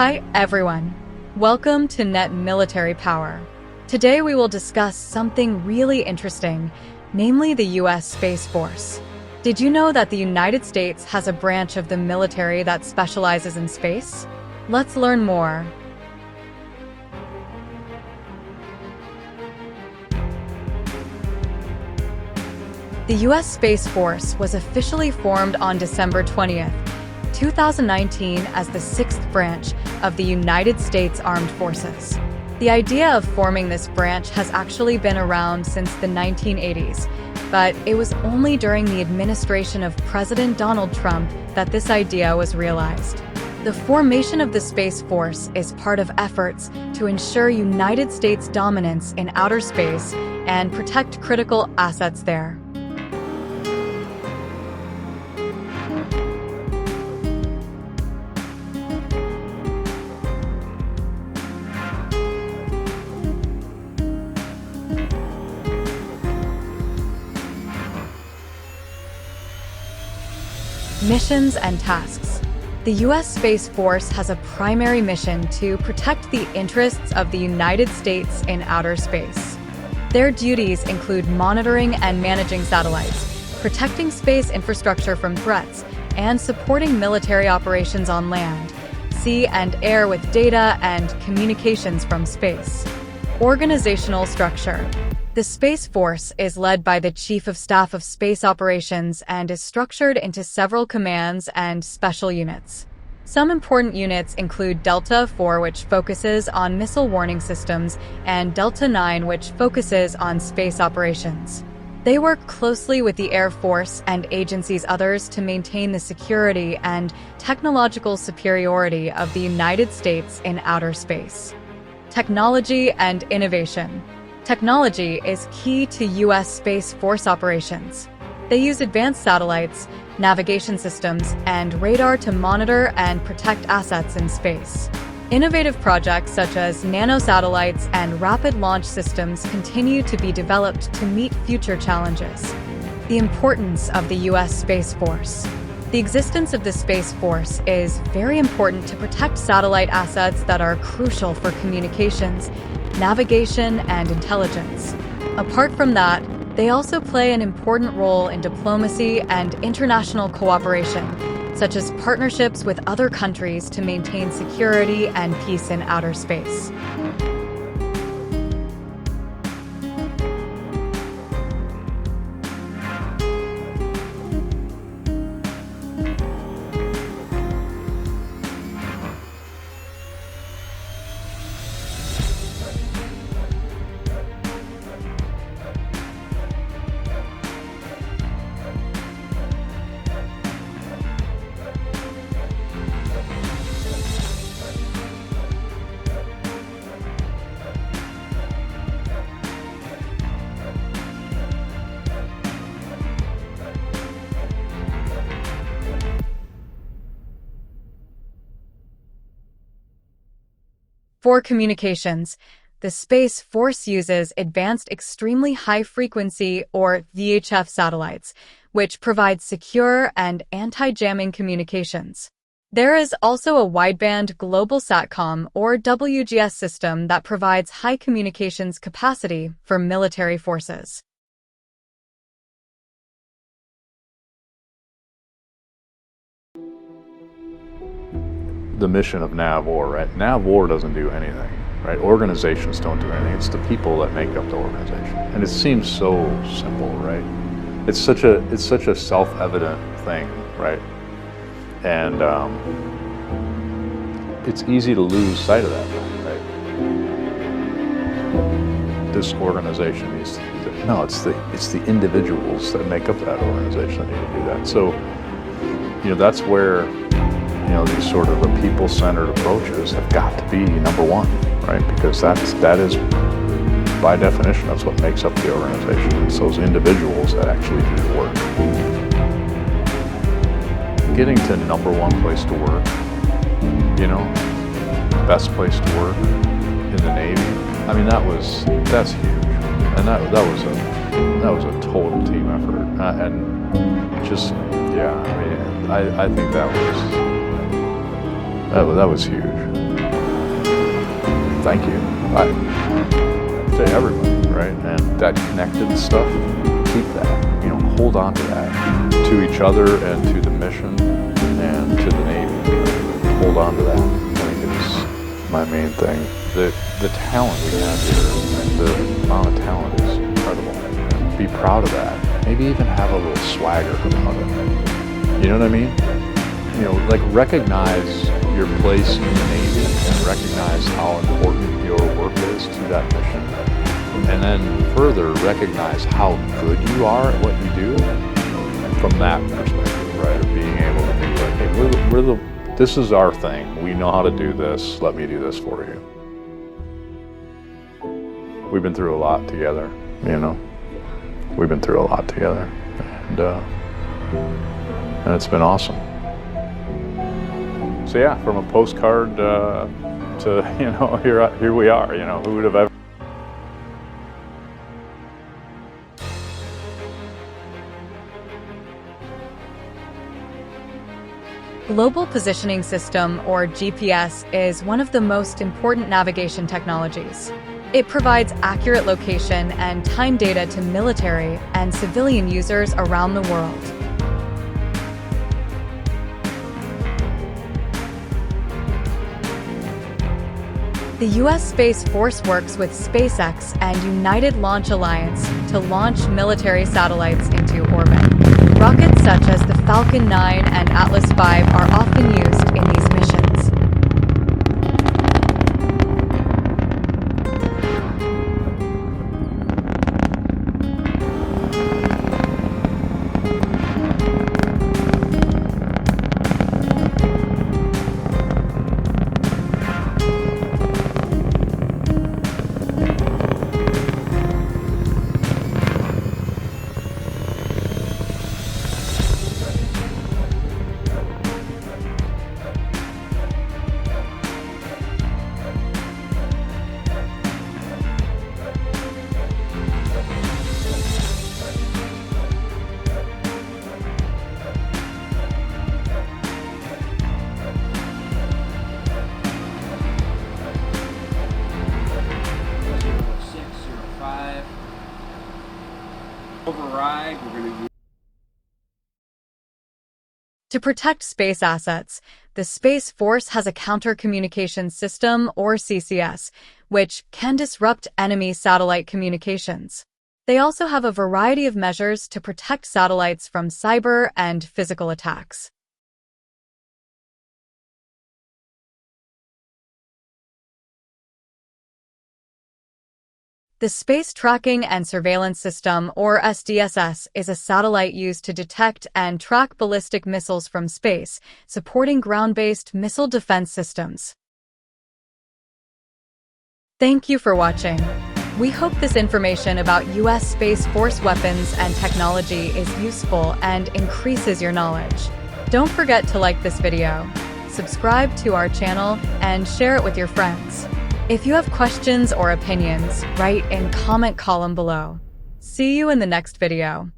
Hi everyone, welcome to Net Military Power. Today we will discuss something really interesting, namely the US Space Force. Did you know that the United States has a branch of the military that specializes in space? Let's learn more. The US Space Force was officially formed on December 20th, 2019 as the sixth branch of the United States Armed Forces. The idea of forming this branch has actually been around since the 1980s, but it was only during the administration of President Donald Trump that this idea was realized. The formation of the Space Force is part of efforts to ensure United States dominance in outer space and protect critical assets there. Missions and tasks. The U.S. Space Force has a primary mission to protect the interests of the United States in outer space. Their duties include monitoring and managing satellites, protecting space infrastructure from threats, and supporting military operations on land, sea, and air with data and communications from space. Organizational structure. The Space Force is led by the Chief of Staff of Space Operations and is structured into several commands and special units. Some important units include Delta IV, which focuses on missile warning systems, and Delta IX, which focuses on space operations. They work closely with the Air Force and agencies others to maintain the security and technological superiority of the United States in outer space. Technology and innovation. Technology is key to U.S. Space Force operations. They use advanced satellites, navigation systems, and radar to monitor and protect assets in space. Innovative projects such as nanosatellites and rapid launch systems continue to be developed to meet future challenges. The importance of the U.S. Space Force. The existence of the Space Force is very important to protect satellite assets that are crucial for communications, navigation, and intelligence. Apart from that, they also play an important role in diplomacy and international cooperation, such as partnerships with other countries to maintain security and peace in outer space. For communications, the Space Force uses advanced extremely high-frequency or VHF satellites, which provide secure and anti-jamming communications. There is also a wideband global SATCOM or WGS system that provides high communications capacity for military forces. The mission of NAVWAR, right? NAVWAR doesn't do anything, right? Organizations don't do anything. It's the people that make up the organization. And it seems so simple, right? It's such a self-evident thing, right? And it's easy to lose sight of that, right? This organization needs to do that. No, it's the individuals that make up that organization that need to do that. So, that's where these sort of people-centered approaches have got to be number one, right? Because that is, by definition, that's what makes up the organization. It's those individuals that actually do the work. Getting to number one place to work, best place to work in the Navy. I mean, that's huge, and that was a total team effort, and just I think that was huge. thank you. To everybody, right? And that connected stuff, keep that. You know, hold on to that. To each other and to the mission and to the Navy. Hold on to that. I think it's my main thing. The talent we have here, and the amount of talent is incredible. And be proud of that. Maybe even have a little swagger about it. You know what I mean? You know, like recognize your place in the Navy and recognize how important your work is to that mission. And then further recognize how good you are at what you do from that perspective, right? Of being able to be like, hey, this is our thing. We know how to do this. Let me do this for you. We've been through a lot together, you know. We've been through a lot together, and it's been awesome. So yeah, from a postcard to, you know, here we are, you know, who would have ever. Global Positioning System, or GPS, is one of the most important navigation technologies. It provides accurate location and time data to military and civilian users around the world. The U.S. Space Force works with SpaceX and United Launch Alliance to launch military satellites into orbit. Rockets such as the Falcon 9 and Atlas V are often used in these missions. Override, we're going to use. To protect space assets, the Space Force has a counter-communications system, or CCS, which can disrupt enemy satellite communications. They also have a variety of measures to protect satellites from cyber and physical attacks. The Space Tracking and Surveillance System, or SDSS, is a satellite used to detect and track ballistic missiles from space, supporting ground-based missile defense systems. Thank you for watching. We hope this information about U.S. Space Force weapons and technology is useful and increases your knowledge. Don't forget to like this video, subscribe to our channel, and share it with your friends. If you have questions or opinions, write in comment column below. See you in the next video.